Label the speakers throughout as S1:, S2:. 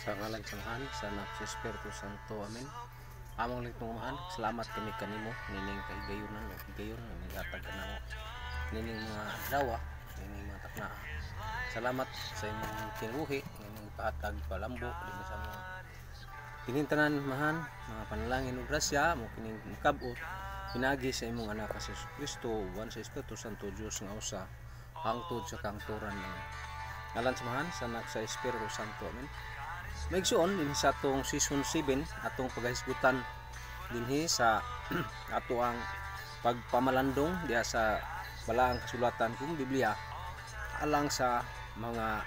S1: Sa ngalan sa Mahan, sa Anak sa Espiritu Santo. Amen. Among litong Mahan, salamat kami kanimo nining kaigayonan o higayon nining atag kanamo nining mga dawa nining mga takna. Salamat sa imong kinabuhi nining pahatag palambo dinhi sa mga kinintanan Mahan, mga panalangin ug grasya mo kining makab-ot pinagi sa imong anak sa Jesus Kristo wan sa Espiritu Santo Dios nga usa hangtod sa kangturan ng ngalan sa Mahan, sa Anak sa Espiritu Santo. Amen. Maigsuon dinhi sa atong season 7 atong paghisgutan dinhi sa ato ang pagpamalandong diha sa balaang kasulatan kung Biblia alang sa mga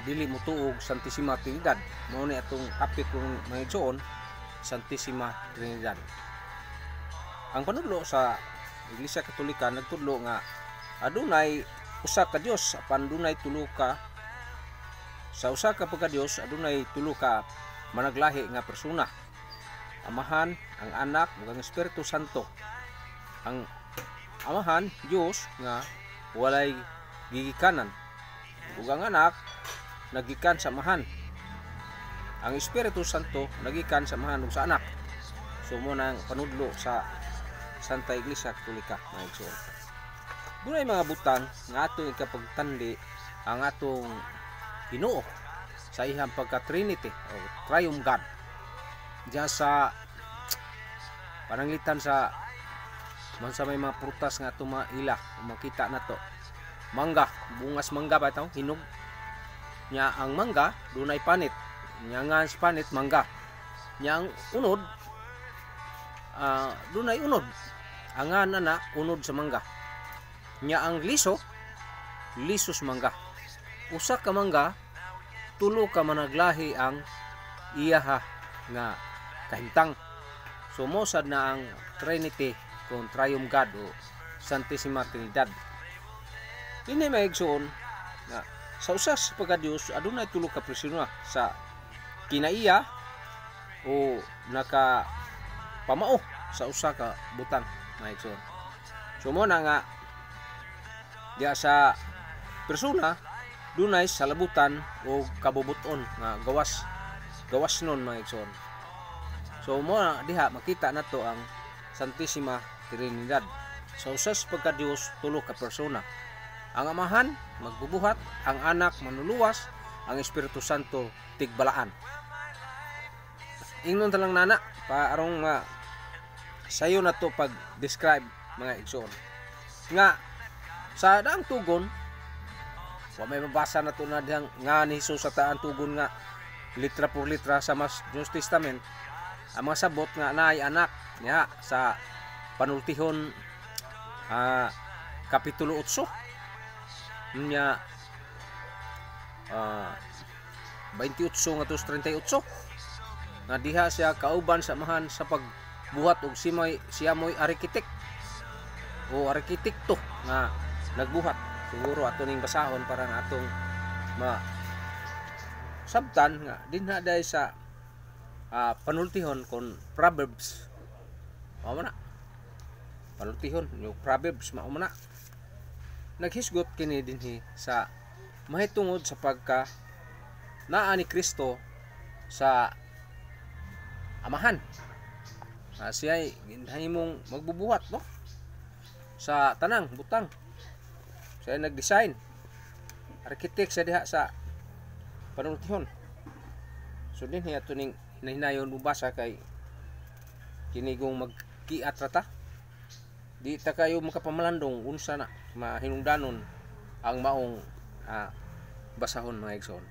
S1: dili motuog Santissima Trinidad. Mao ni atong topic kung maigsuon, Santissima Trinidad. Ang panudlo sa Iglesia Katolika nagtudlo nga adunay usa ka Dios apan dunay tulo ka sa usa ka pagka-Dios adunay tulo ka managlahi nga persona. Amahan, ang Anak, ug ang Espiritu Santo. Ang Amahan Dios nga walay gigikanan. Ug ang Anak nagikan sa Amahan. Ang Espiritu Santo nagikan sa Amahan ug sa Anak. So mo nang panudlo sa Santa Iglesia Katolika nga igsoon. Dunay mga butang nga atong ikapagtandi ang atong Ginoo sa ihang pagka-Trinity o Triune God. Diya sa pananglitan sa mansa may mga prutas nga tumaila makita na to. Mangga, bungas mangga ba ito? Hinog. Nya ang mangga dunay panit. Nya nga sa panit mangga. Nya ang unod dunay unod. Ang ana unod sa mangga. Nya ang liso lisos mangga. Usa ka mangga tulo ka managlahi ang iyaha nga kahimtang. So mo sad na ang Trinity kung Triune God o Santissima Trinidad. Ini maigsoon na sa usas pagka-Dios adunay tulo ka persona sa kinaiya o naka pamao sa usa ka butang maigsoon. So mo na nga diya sa persona dunay salabutan o kabubuton nga gawas nun mga igsoon. So mo diha makita nato ang Santissima Trinidad. Sa usas pagka-Dios tulo ka persona. Ang Amahan magbubuhat, ang Anak manuluwas, ang Espiritu Santo tigbalaan. Ingnon talang nana arong sayo na to pag describe mga igsoon. Nga sa daang tugon wa may mabasa na to na dihang nga ni Jesus sa taan tugon nga litra por litra sa mas New Testament ang mga sabot nga naay anak niya sa panultihon kapitulo 8 niya 28 nga tos 38 nga diha siya kauban sa Amahan sa pagbuhat og siya moy arkitek o arkitekto nga nagbuhat. Siguro ato ning basahon para na atong sabtan nga dinha dai sa panultihon kon Proverbs. Mao man na. Panultihon yung Proverbs mao man na. Naghisgot kini dinhi sa mahitungod sa pagka naa ni Kristo sa Amahan. Siya ay ginahimong magbubuhat no sa tanang butang. Siya nag-design. Architect sa diha sa panultihon. So din hiya to ning hinahinayon mubasa kay kinigong magkiatrata. Di ta kayo makapamalandong unsa na mahinungdanon ang maong basahon mga igsoon.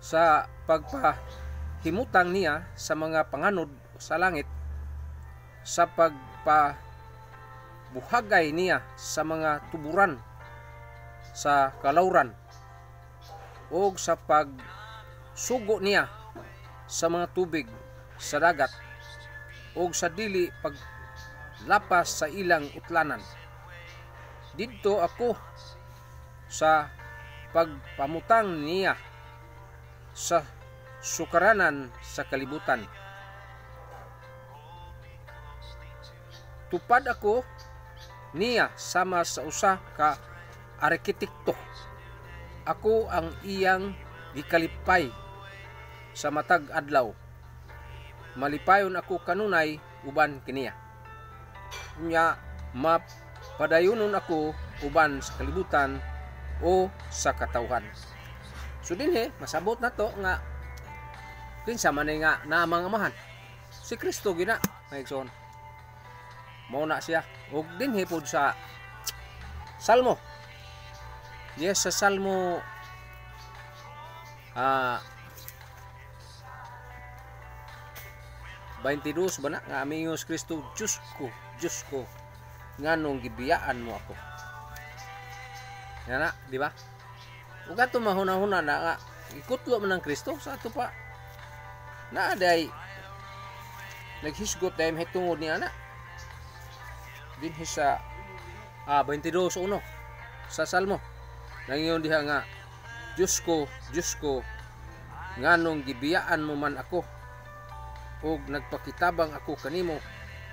S1: Sa pagpahimutang niya sa mga panganod sa langit, sa buhagay niya sa mga tuburan sa kalawran o sa pagsugo niya sa mga tubig sa dagat o sa dili paglapas sa ilang utlanan. Didto ako sa pagpamutang niya sa sukaranan sa kalibutan. Tupad ako niya sama sa usa ka arkitekto. Ako ang iyang gikalipay sa matag adlaw, malipayon ako kanunay uban kiniya. Nya mapadayunon ako uban sa kalibutan o sa katawhan. So dinhi masabot na to nga kinsa man nga namang amahan, si Kristo gina mga igsoon. Mao na siya. Ug dinhi pod sa Salmo. Yes, sa Salmo 22 ba na nga amingos Kristo, Diyos ko, nganong gibiyaan mo ako. Yan na, di ba? Ug ato mahuna-huna na nga ikutlo man ng Kristo sa ato pa. Na day naghisgot dahil hitungod niya na. Dinhi sa 22:1 sa Salmo. Nangingon diha nga, Diyos ko, nganong gibiyaan mo man ako, ug nagpakitabang ako kanimo,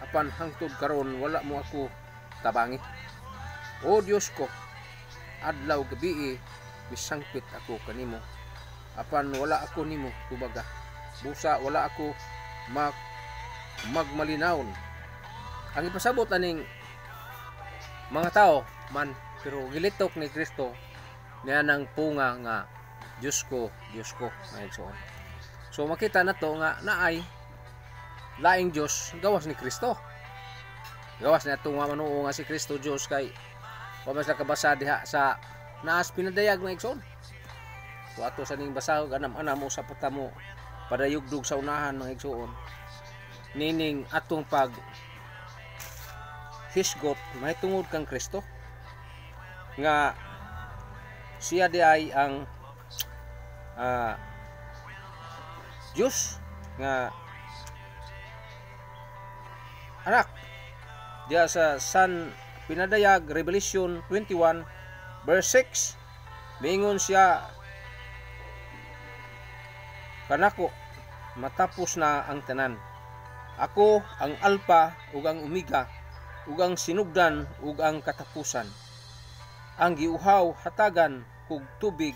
S1: apan hangtod karon wala mo ako tabangi. O Diyos ko, adlaw gabi bisangpit ako kanimo, apan wala ako nimo tubaga. Busa wala ako magmalinawon. Ang ipasabot aning mga tao man, pero gilitok ni Kristo niya ng punga nga Diyos ko, mga igsoon. So makita na to nga naay laing Diyos gawas ni Kristo. Gawas na itong manuo nga si Kristo Diyos kay pamas na kabasa diha sa naas pinadayag mga igsoon. So ato sa ning basahog anam-anam mo sa patamo padayugdog sa unahan mga igsoon. Nining atong pag hisgot mahitungod kang Kristo nga siya di ay ang Diyos nga anak. Diya sa San pinadayag Revelation 21 verse 6, mingon siya kanako matapos na ang tanan. Ako ang Alpha ug ang Omega, ug ang sinugdan ug ang katapusan. Ang giuhaw hatagan kog tubig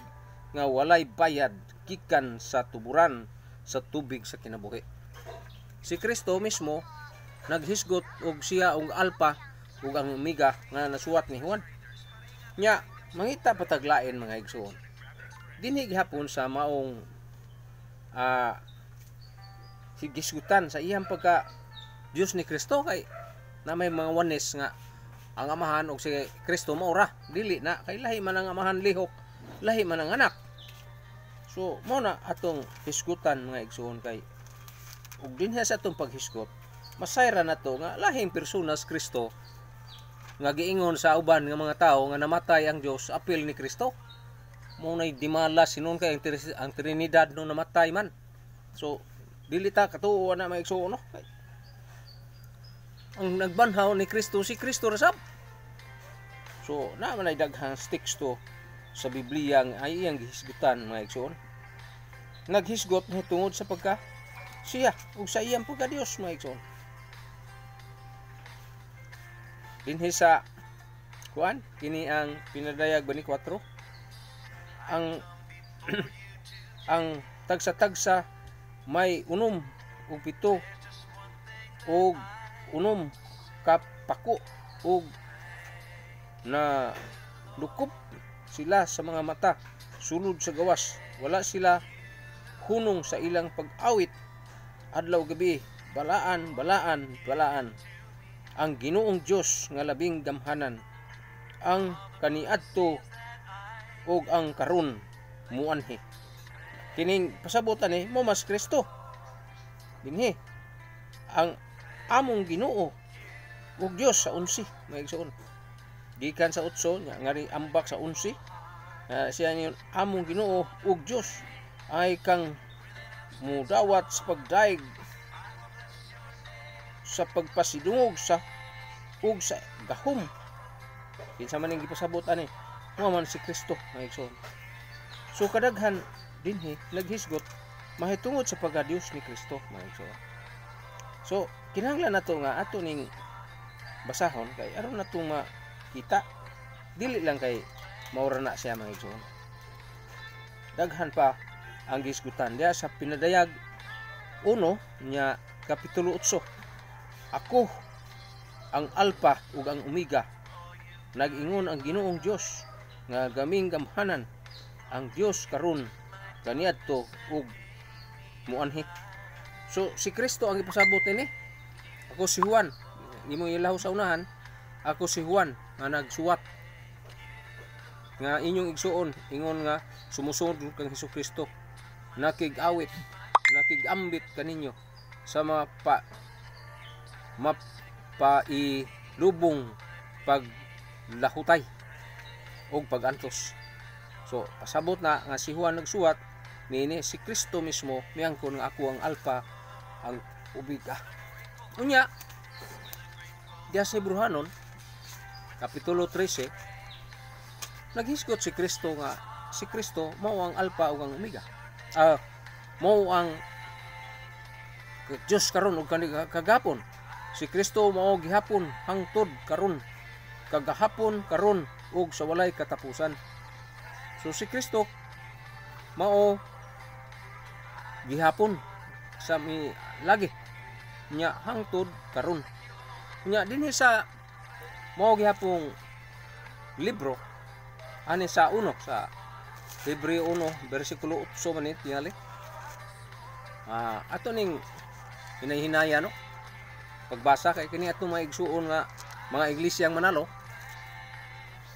S1: nga walay bayad gikan sa tuburan sa tubig sa kinabuhi. Si Kristo mismo naghisgot og siya ang Alpha ug ang Omega nga nasuwat ni Juan. Nya mangita pataglain mga igsoon. Dinhi gihapon sa maong higisgutan sa iyang pagka Diyos ni Kristo kay na may mga wanes nga ang amahan og si Kristo maura dili na kay lahi man ang amahan lihok, lahi man ang anak. So mo na atong hisgutan mga igsoon kay ug dinhi sa atong paghisgot masayra na to nga lahing personas Kristo nga giingon sa uban nga mga tao nga namatay ang Dios apil ni Kristo. Mo nay dimala sinon kay ang Trinidad no namatay man. So dili ta katuo na mga igsoon no. Ang nagbanhaw ni Kristo si Kristo rasab. So na man ay daghang teksto sa Biblia nga ay iyang gihisgutan mga igsoon. Naghisgot ni tungod sa pagka siya ug sa iyang pagka Dios mga igsoon. Dinhi sa kuan kini ang pinadayag 24 ang ang tagsa-tagsa may unom ug pito ug unom kapako ug na lukop sila sa mga mata sulod sa gawas, wala sila hunong sa ilang pag-awit adlaw gabi, balaan ang Ginoong Dios nga labing gamhanan, ang kaniadto ug ang karon muanhi. Kining pasabutan ni mo mas Kristo dinhi ang among Ginoo ug Dios sa 11 mga igsoon. Gikan sa 8 nya ngari ambak sa 11 siya niyon among Ginoo ug Dios ay kang mudawat sa pagdaig sa pagpasidungog sa ug sa gahom. Kinsa man ning gipasabot ani mo man si Kristo mga igsoon. So kadaghan dinhi naghisgot mahitungod sa pagka-Dios ni Kristo mga igsoon. So kinahanglan nato nga ato ning basahon kay aron nato makita dili lang kay maura na siya mga igsoon. Daghan pa ang gisgutan diya sa pinadayag 1 nya kapitulo 8. Ako ang Alpha ug ang Omega, nag-ingon ang Ginoong Dios nga gaming gamhanan ang Dios karon kaniadto ug muanhi. So si Kristo ang ipasabot ini. Ako si Juan, nimo ilaw sa unahan, ako si Juan nga nagsuwat nga inyong igsuon ingon nga sumusunod kang Hesukristo, nakig-awit, nakig-ambit kaninyo sa mapailubong paglahutay o pagantos. So pasabot na nga si Juan nagsuwat nini si Kristo mismo miangkon nga ako ang Alpha ang Omega. Unya diya sa Hebrehanon kapitulo 13 naghisgot si Kristo nga si Kristo mao ang Alpha ug ang Omega. Mao ang Dios karon ug kagapon. Si Kristo mao gihapon hangtod karon, kagahapon karon ug sa walay katapusan. So si Kristo mao gihapon sa lagi nya hangtod karon. Nya dinhi sa mao gihapong libro ani sa 1 sa Hebreo 1 bersikulo 8 manit tingali. Ato ning hinahinaya no pagbasa kay kini ato mga igsuon nga mga iglesyang manalo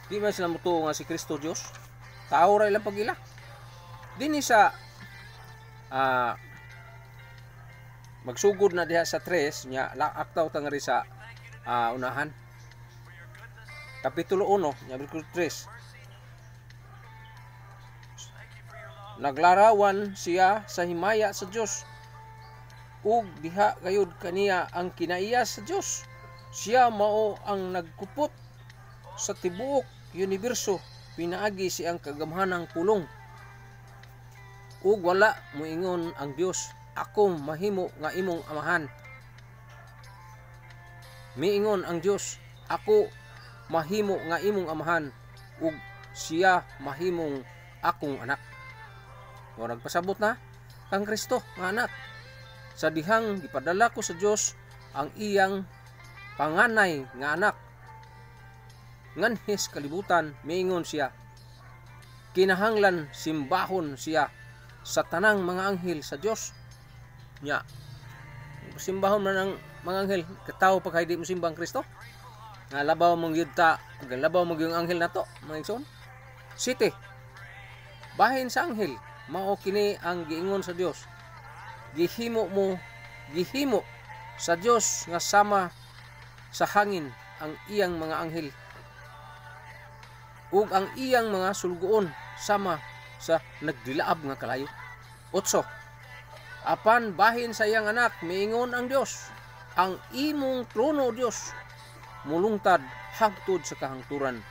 S1: di man sila mutuo nga si Kristo Dios, tao ra ilang pagila. Dinhi sa magsugod na diha sa 3 nya aktaw tangari sa unahan kapitulo 1 nya bersikulo 3. Naglarawan siya sa himaya sa Dios ug diha gayud kaniya ang kinaiya sa Dios. Siya mao ang nagkupot sa tibuok universo, pinaagi siyang kagamhanang pulong. Ug wala moingon ang Dios, ako mahimo nga imong amahan. Miingon ang Dios, ako mahimo nga imong amahan ug siya mahimong akong anak. O nagpasabot na kang Kristo nga anak. Sa dihang gipadala ko sa Dios ang iyang panganay nga anak. Nganhis kalibutan miingon siya. Kinahanglan simbahon siya sa tanang mga anghel sa Dios. Nya simbahon man ang mga anghel, katawo pa kay di mo simbang Kristo. Nga labaw mong gyud ta, labaw mong yung anghel nato, mga igsoon. City. Bahin sa anghel mao kini ang giingon sa Dios. Gihimo sa Dios nga sama sa hangin ang iyang mga anghel ug ang iyang mga sulgoon sama sa nagdilaab nga kalayo. 8. Apan bahin sa iyang anak miingon ang Dios, ang imong trono Dios mulungtad hangtod sa kahangturan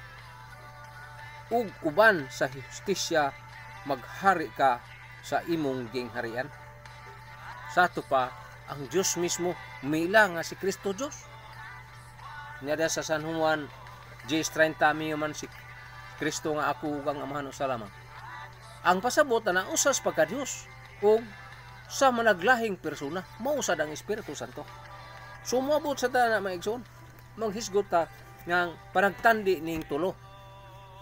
S1: ug uban sa justisya maghari ka sa imong gingharian. Sa ato pa ang Dios mismo mila nga si Kristo Dios. Nyada sa San Juan 10:30 man si Kristo nga ako ug ang amahan sa lamang. Ang pasabot na usas pagka Dios ug sa managlahing persona mao sad ang Espiritu Santo. Sumabot sa ta na maigsoon manghisgot ta nga panagtandi ning tulo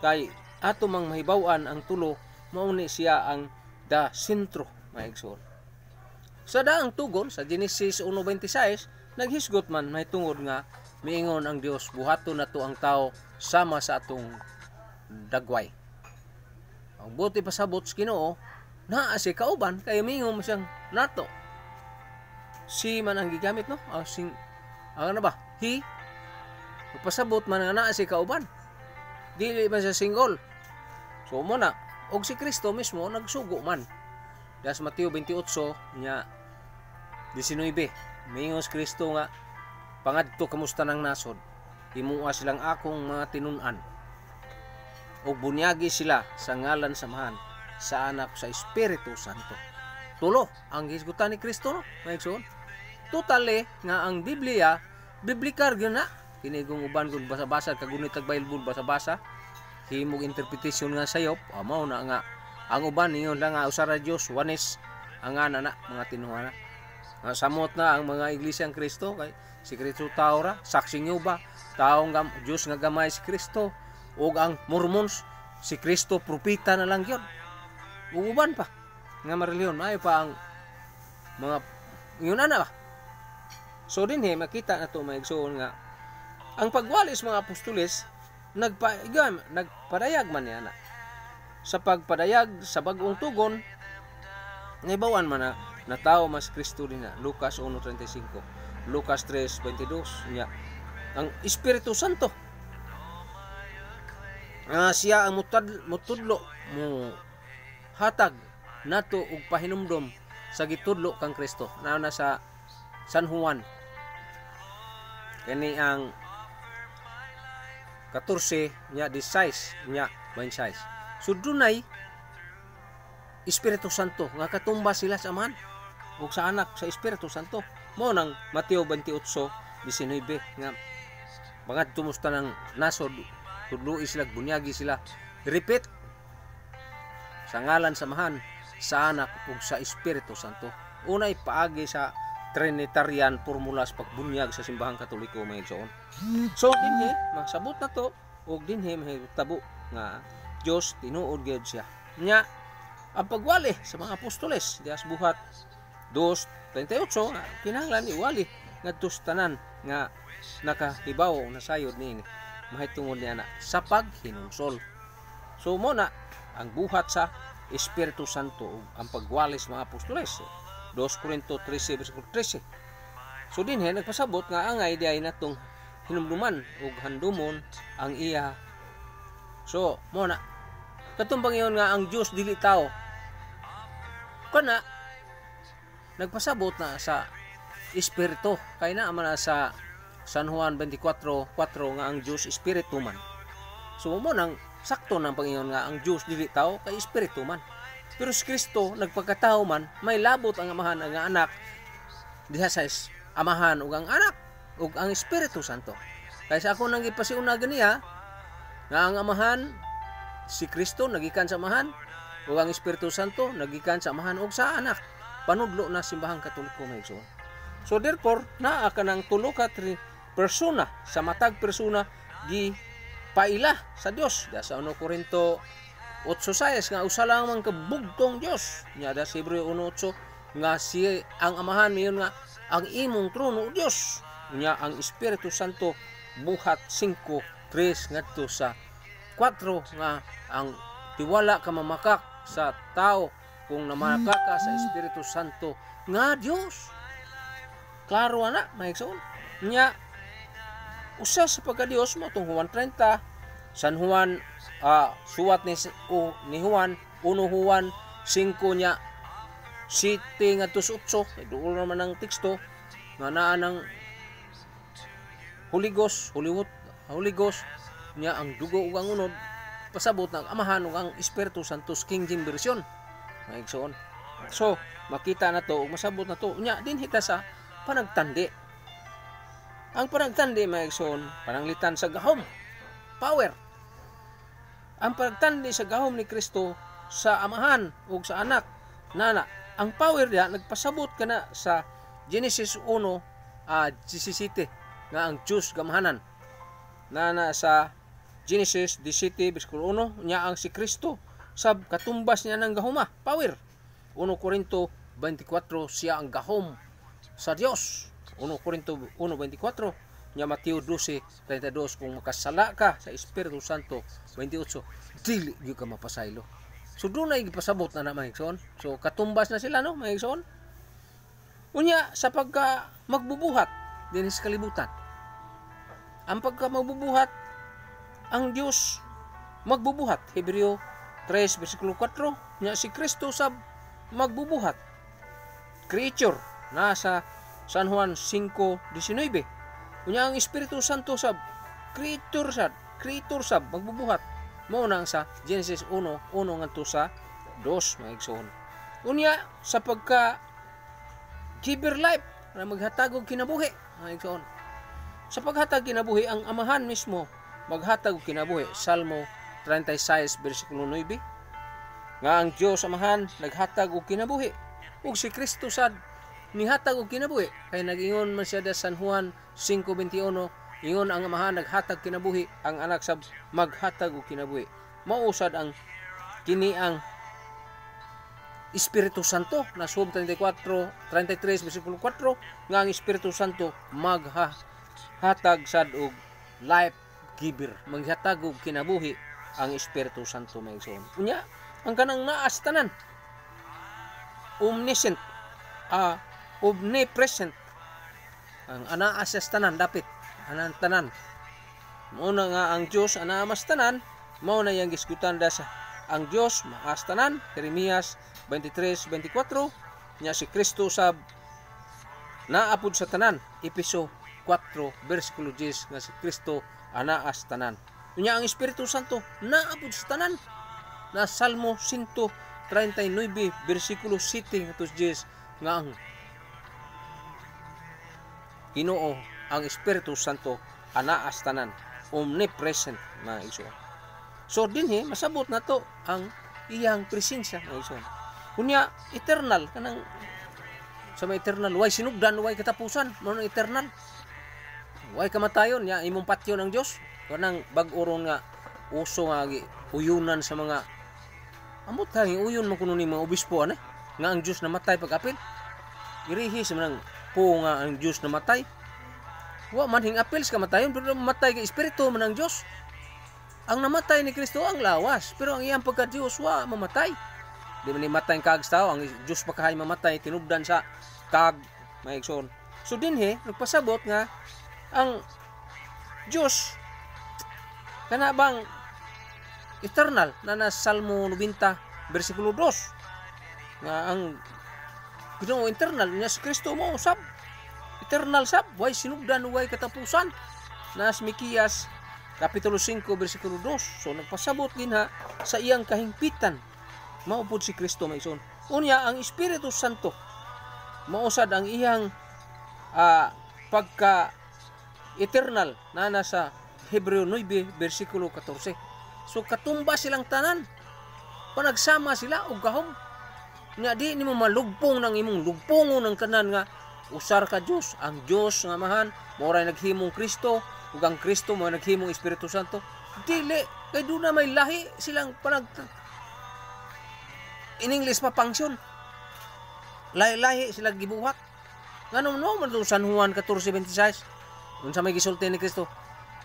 S1: kay ato mang mahibaw-an ang tulo mao ni siya ang da sentro maigsoon. Sa daang tugon sa Genesis 1:26 naghisgot man mahitungod nga miingon ang Dios buhaton nato ang tao sama sa atong dagway. Ang buti pasabot sa Ginoo naa si kauban kay miingon siyang nato. Si man ang gigamit no? Ano ba? He. Pasabot man nga naa si kauban. Dili man siya single. So mo na og si Kristo mismo nagsugo man. Das Mateo 28 nya 19. Miingos Kristo nga pangadto kamusta ng nasod. Himuha silang akong mga tinun-an. O bunyagi sila sa ngalan samahan sa anak sa Espiritu Santo. Tulo ang hisgutan ni Kristo no? Maigsoon. Totally nga ang Biblia biblikar gyud na. Kini kung uban kun basa-basa kagunit tag Bible basa-basa himog interpretation nga sayop mao na nga Ang uban ningon lang nga usa ra Dios, wanes ang ana mga tinuhana. Samot na ang mga iglesyang Kristo kay si Kristo tao ra, saksi ba taong Dios nga gamay si Kristo, ug ang Mormons si Kristo propeta na lang gyud. Ug uban pa nga mareliyon ay pa ang mga yun ana ba. So dinhi makita nato maigsoon nga ang pagwalis mga apostoles nagpadayag man niya na. Sa pagpadayag sa bag-ong tugon, naibawan man na tao mas Kristo din na. Lucas 1:35, Lucas 3:22 niya. Ang Espiritu Santo siya ang mutudlo mo hatag nato og pahinumdom sa gitudlo kang Kristo. Na sa San Juan kani ang 14 nya 16 nya 26. So dunay Espiritu Santo nga katumbas sila sa Amahan ug sa Anak sa Espiritu Santo. Mao nang Mateo 28:19 nga bangad tumusta ng nasod tudloi sila bunyagi sila. Repeat sa ngalan sa Amahan, sa Anak ug sa Espiritu Santo. Unay paagi sa Trinitarian formula sa pagbunyag sa simbahang Katoliko mga igsoon. So dinhi masabot na to ug dinhi mahitabo nga Dios tinuod gyud siya. Nya ang pagwali sa mga apostoles dias buhat 2:38 kinahanglan iwali ngadto sa tanan nga nakahibaw na sayod niini mahitungod niya na sa paghinungsol. So mo na ang buhat sa Espiritu Santo ug ang pagwali sa mga apostoles 2 Corinto 13:13. So dinhi nagpasabot nga angay diay natong hinumduman ug handumon ang iya. So mo na katumbang iyon nga ang Dios dili tao. Kana nagpasabot na sa Espiritu kay na man sa San Juan 24:4 nga ang Dios Espiritu man. So mo nang sakto nang pangingon nga ang Dios dili tao kay Espiritu man. Pero si Kristo nagpagkatao man, may labot ang Amahan ang Anak diha sa Amahan ug ang Anak ug ang Espiritu Santo. Kay sa ako nang gipasiuna ganiya nga ang Amahan si Kristo nagikan sa Amahan ug ang Espiritu Santo nagikan sa Amahan ug sa Anak. Panudlo na simbahang Katoliko mga igsoon. So therefore naa ka ng tulo ka persona sa matag persona gi paila sa Dios. Da sa 1 Corinto 8:6 nga usa lang man kabugtong Dios. Nya da sa Hebreo 1:8 nga si ang Amahan mayon nga ang imong trono Dios. Nya ang Espiritu Santo buhat 5:3 ngadto sa 4 nga ang tiwala ka mamakak sa tao kung namakak ka sa Espiritu Santo nga Dios. Klaro ana maigsoon. Nya usa sa pagka-Dios mo tong Juan 30, San Juan suwat ni Juan 1 Juan 5 nya 7 ngadto sa 8 duol naman ang teksto nga naa ng Holy Ghost nya ang dugo ug ang unod pasabot ng Amahan ug ang Espiritu Santo King James Version maigsoon. So makita na to ug masabot na to nya dinhi ta sa panagtandi. Ang panagtandi maigsoon pananglitan sa gahom power. Ang pagtandi sa gahom ni Kristo sa Amahan ug sa Anak nana ang power diha nagpasabot kana sa Genesis 1:17 nga ang Diyos gamahanan nana sa Genesis 17:1 nya ang si Kristo sab katumbas niya ng gahoma power. 1 Corinto 24 siya ang gahom sa Dios. 1 Corinto 1:24 nya Mateo 12:32 kung makasala ka sa Espiritu Santo 28 dili gyud ka mapasaylo. So dunay gipasabot na maigsoon. So katumbas na sila no maigsoon. Unya sa pagka magbubuhat dinhi sa kalibutan. Ang pagka magbubuhat ang Dios magbubuhat. Hebreo 3:4 nya si Kristo sab magbubuhat. Creature nasa San Juan 5:19. Unya ang Espiritu Santo sab creator sab magbubuhat. Mao nang sa Genesis 1:1 ngadto sa 2 maigsoon. Unya sa pagka giver life na maghatag og kinabuhi maigsoon. Sa paghatag kinabuhi ang Amahan mismo maghatag og kinabuhi. Salmo 36:9. nga ang Dios Amahan naghatag og kinabuhi ug si Kristo sad nihatag og kinabuhi kay nag-ingon man siya sa San Juan 5:21 ingon ang Amahan naghatag kinabuhi ang anak sab maghatag og kinabuhi. Mao sad ang kini ang Espiritu Santo na Job 33 bersikulo 4 nga ang Espiritu Santo maghatag sad og life giver, maghatag og kinabuhi ang Espiritu Santo may igsoon. Unya ang kanang naas tanan omniscient, omnipresent, ang anaas sa tanan dapit anang tanan. Mao na nga ang Dios anaa mas tanan, mao na yang gisgutan da sa ang Dios maas tanan, Jeremias 23:24 nya si Kristo sab naapod sa tanan, Efeso 4 bersikulo 10 nga si Kristo anaas tanan. Unya ang Espiritu Santo naapod sa tanan na Salmo 139 bersikulo 7 ngadto 10 nga ang Ginoo ang Espiritu Santo anaas tanan, omnipresent na igsoon. So dinhi masabot nato ang iyang presensya na igsoon. Kunya eternal kanang sa may eternal way sinugdan way katapusan mao eternal. Way kamatayon nya imong patyon ang Dios kanang bag-oron nga uso nga uyunan sa mga amot kay uyon man kuno ni mga obispo nga ang Dios namatay pag-apil. Irihi sa manang po nga ang Dios namatay. Wa man hing apil sa kamatayon pero mamatay kay espiritu man ang Dios. Ang namatay ni Kristo ang lawas pero ang iyang pagka-Dios wa mamatay. Di man ni matay ang kag tao, ang Dios pakahay mamatay tinubdan sa kag maigsoon. So dinhi nagpasabot nga ang Dios kana bang eternal na Salmo 90 bersikulo 2 nga ang Ginoo eternal nya si Kristo mo sab eternal sab way sinugdan way katapusan nas Mikiyas kapitulo 5 bersikulo 2. So nagpasabot dinha sa iyang kahingpitan maupod si Kristo maison. Unya ang Espiritu Santo mausad ang iyang pagka eternal na nasa Hebreo 9 bersikulo 14. So katumba silang tanan panagsama sila og gahom nya di nimo malugpong ng imong lugpongon ng tanan nga usar ka Dios. Ang Dios nga Amahan mao ray naghimong Kristo ug ang Kristo mao naghimong Espiritu Santo. Dili kay duna may lahi silang in English pa function. Lahi-lahi sila gibuhat. Nganong no man San Juan 14:26. Unsa may gisulti ni Kristo?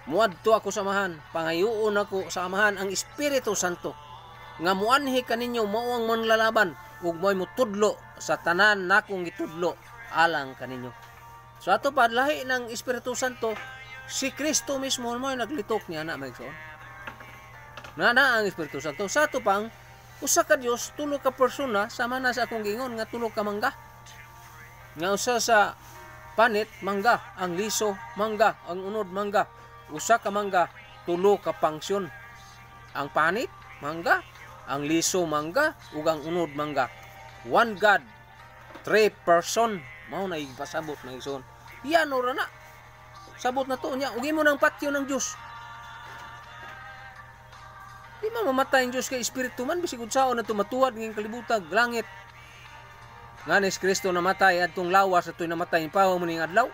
S1: Muadto ako sa Amahan, pangayoon ako sa Amahan ang Espiritu Santo nga muanhi kaninyo mao ang manlalaban ug mo'y mutudlo sa tanan nakong gitudlo alang kaninyo. So ato pa lahi ng Espiritu Santo si Kristo mismo mo'y naglitok niya na maigsoon. Na ang Espiritu Santo sa ato pang usa ka Dios, tulo ka persona, sama na sa akong gingon nga tulo ka mangga. Nga usa sa panit mangga, ang liso mangga, ang unod mangga. Usa ka mangga, tulo ka pangsyon. Ang panit mangga, ang liso mangga, ug ang unod mangga. One God, 3 person. Mao na ipasabot na igsoon. Yan ora na. Sabot na to nya, ugi mo ng patyo ng Dios. Di mamatay ang Diyos kay Espiritu man, bisig unsaon na tumatuwad ng kalibutag, langit. Nga ni Kristo namatay, at itong lawas at ito'y namatay, pahaw mo ning adlaw.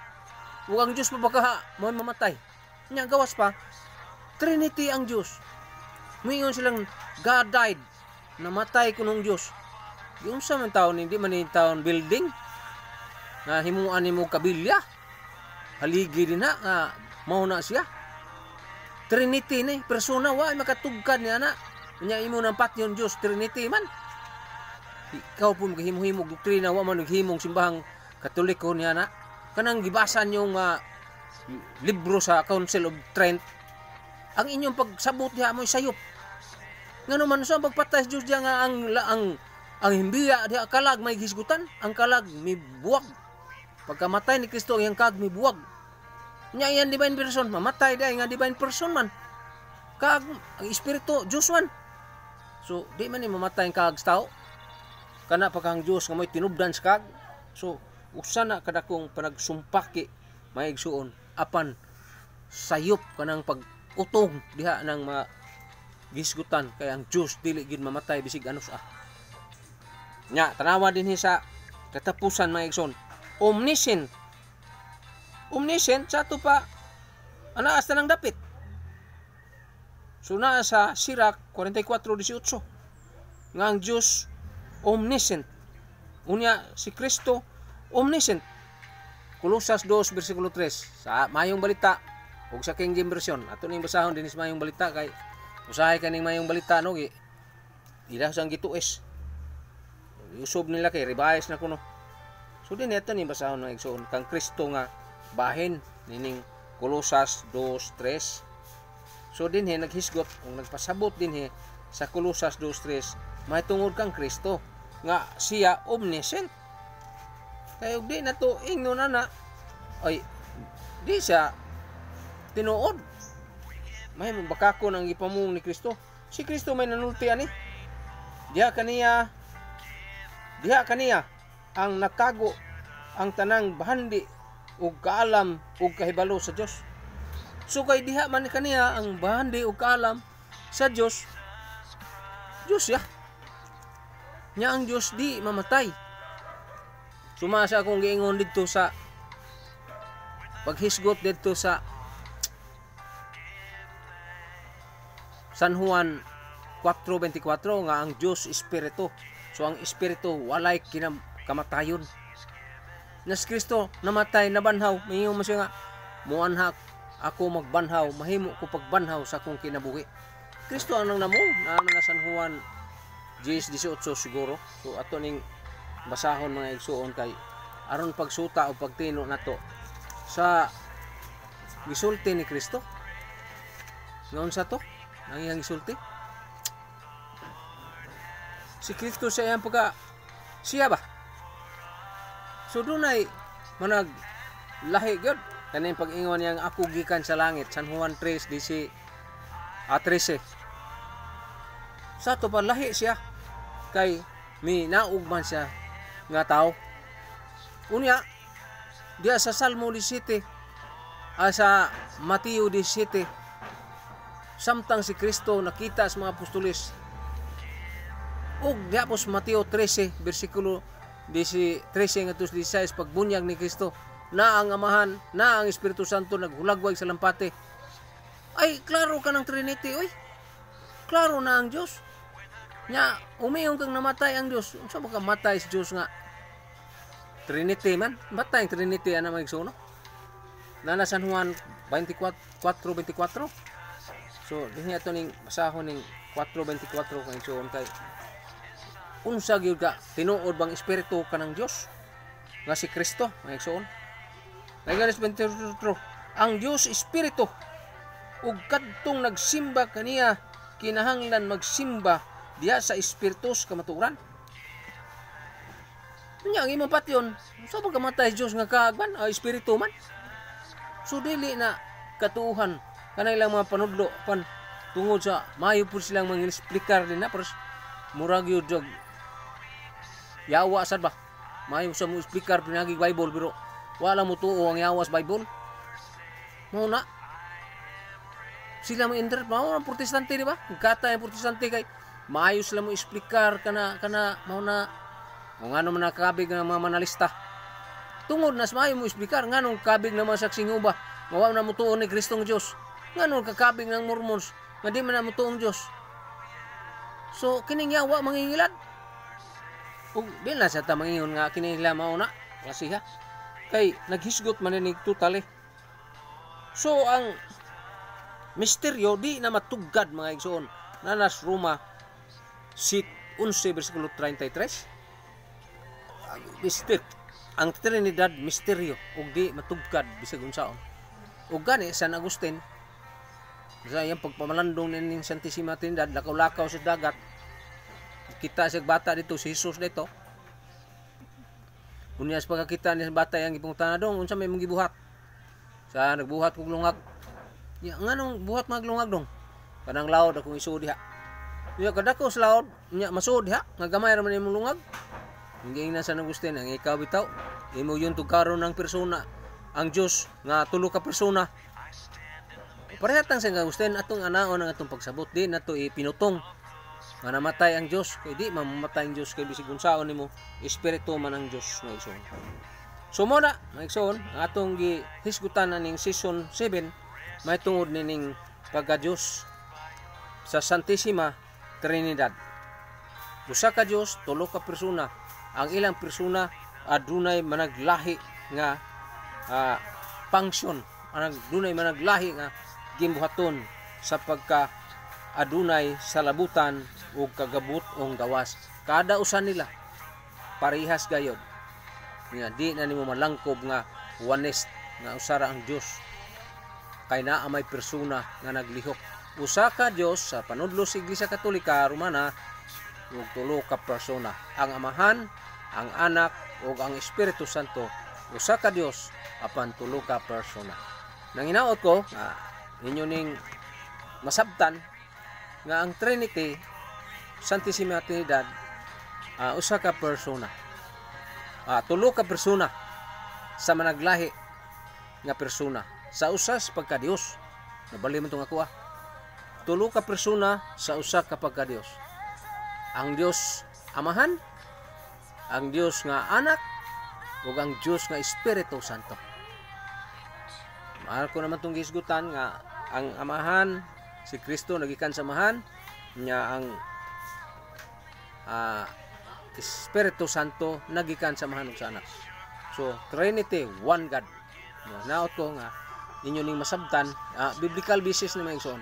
S1: Huwag ang Diyos mabakaha, mo mamatay. Nya gawas pa, Trinity ang Diyos. Muingon silang, God died, namatay ko ng Diyos. Yung sa man taon, hindi man yung taon building, na himuan ni mo kabilya, haligi din na, mauna siya. Trinity ni persona wa makatugkad niya na nya imo nang patyon Dios Trinity man. Ikaw pun gihimo-himog doktrina wa man naghimong simbahang Katoliko niya na kanang gibasan yung libro sa Council of Trent. Ang inyong pagsabot diha mo sayop. Ngano man sa pagpatay sa Dios diya nga ang himbiya diha kalag may hisgutan, ang kalag mi buwag. Pagkamatay ni Kristo ang kalag mi buwag. Nya yan divine person mamatay dai nga divine person man kag ang espiritu Dios man. So di man ni mamatay ang kag tao kana pa kang Dios nga moy tinubdan sa kag. So usa na kadakong panagsumpaki maigsuon apan sayop kanang pag-utong diha nang gisgutan kay ang Dios dili gid mamatay bisig anus nya tanawa dinhi sa katapusan mga igsoon, omniscient sa ato pa anaas na ng dapit. So na sa Sirach 44:18 nga ang Dios omniscient, unya si Kristo omniscient. Kolosas 2:3 sa mayong balita ug sa King James version ato ning basahon dinis mayong balita kay usahay kaning mayong balita no gi ila sang gituis usob nila kay revise na kuno. So din ito ni basahon ng igsoon kang Kristo nga bahin nining Kolosas 2:3. So din naghisgot o nagpasabot din sa Kolosas 2:3 may tungod kang Kristo nga siya omniscient. Kaya di na to ingnon na ay di siya tinuod. May bakako nang ipamung ni Kristo. Si Kristo may nanulti ani. Diha kaniya ang nakago ang tanang bahandi ug kaalam ug kahibalo sa Dios. So kay diha man kaniya ang bahandi ug kaalam sa Dios. Dios ya. Nya ang Dios di mamatay. Sumasa akong giingon dito sa paghisgot dito sa San Juan 4:24 nga ang Dios espiritu. So ang espiritu walay kamatayon. Nas Kristo namatay nabanhaw, mahingo mo siya nga muanha ako magbanhaw, mahimo ko pagbanhaw sa akong kinabuhi. Kristo ang nang namo na San Juan 10:18 siguro. So ato ning basahon mga igsuon kay aron pagsuta o pagtino nato sa gisulti ni Kristo. Ngayon sa to ang iyang gisulti si Kristo sa iyang siya ba? So dunay manag lahi gyud kaning pag-ingon niyang ako gikan sa langit, San Juan 3:13. Sa to pa lahi siya kay minaugman siya nga tao. Unya diya sa Salmo 17 sa Mateo 17 samtang si Kristo nakita sa mga apostoles. Ug diha po sa Mateo 13 bersikulo 13 ngadto 16 pagbunyag ni Kristo na ang Amahan na ang Espiritu Santo naghulagwag sa lampate. Ay klaro ka ng Trinity oy. Klaro na ang Dios. Nya umiyong kang namatay ang Dios. Unsa ba ka matay si Dios nga Trinity man? Matay ang Trinity ana magsuno. Na San Juan 4:24. So dinhi ato ning basahon ning 4:24 kay suon kay unsa gyud ka tinuod bang espiritu kanang Dios nga si Kristo may igsoon. Nagalis 23 ang Dios espiritu ug kadtong nagsimba kaniya kinahanglan magsimba diha sa espiritus kamaturan. Nya ang imong patyon sa pagkamatay Dios nga kaagban espiritu man. So dili na katuuhan kanailang mga panudlo pan tungod sa mayo pud silang mga explicar din na pero murag yun jog yawa sad ba mayo sa mo explicar pinagi Bible pero wala mo tuo ang yawa sa Bible mo na sila mo interpret mao ang protestante di ba kata ang protestante kay mayo sila mo explicar kana mao na ngano man nakabig nga mga manalista tungod nas mayo mo explicar nganong kabig na mga saksing uba mawa na mo tuo ni Kristong Dios nganong kakabig ng Mormons nga di man na mo tuong Dios. So kining yawa mangingilad ug di na sa ta mangingon nga kini nila mao na kasi ha kay naghisgot man ni totally. So ang misteryo di na matugad mga igsoon nanas Roma 11 bersikulo 33 ang Trinidad misteryo ug di matugad bisag unsaon ug gani San Agustin sa iyang pagpamalandong ning Santissima Trinidad lakaw-lakaw sa dagat kita sa bata dito si Jesus dito unyas pagkakita ni bata yang ipungtan dong unsa may mong gibuhat sa nagbuhat kog lungag ya nganong buhat maglungag dong kanang laod akong isud diha ya kadako sa laod nya masud diha nga gamay ra man imong lungag hindi na San Agustin ang ikaw bitaw imo yun tugkaron ng persona ang Dios nga tulo ka persona Parehatan sa gusten atong anaon ang atong pagsabot din nato ipinutong nga namatay ang Dios kay di mamamatay ang Dios kay bisig unsaon nimo espiritu man ang Dios nga igsoon. So mo na mga igsoon ang atong gihisgutan ning season 7 may tungod nining pagka-Dios sa Santissima Trinidad. Usa ka Dios, tulo ka persona. Ang ilang persona adunay managlahi nga function, adunay managlahi nga gimbuhaton sa pagka adunay salabutan o kagabut o gawas. Kada usa nila parehas gayod. Nga di na nimo malangkob nga oneness nga usara ang Dios. Kay naa may persona nga naglihok. Usa ka Dios sa panudlo sa Iglesia Katolika Romana ug tulo ka persona. Ang Amahan, ang Anak ug ang Espiritu Santo. Usa ka Dios apan tulo ka persona. Nanginaot ko inyo ning masabtan nga ang Trinity Santissima Trinidad usa ka persona. Tulo ka persona sa managlahi nga persona. Sa usa sa pagka-Dios. Nabali mo itong ako Tulo ka persona sa usa ka pagka-Dios. Ang Dios Amahan, ang Dios nga Anak, ug ang Dios nga Espiritu Santo. Mahal ko naman itong gisgutan nga ang Amahan, si Kristo nagikan sa Amahan, niya ang Espiritu Santo nagikan sa Amahan ug sa Anak. So, Trinity, one God. Naot ko nga inyo ning masabtan, biblical basis na mga igsoon.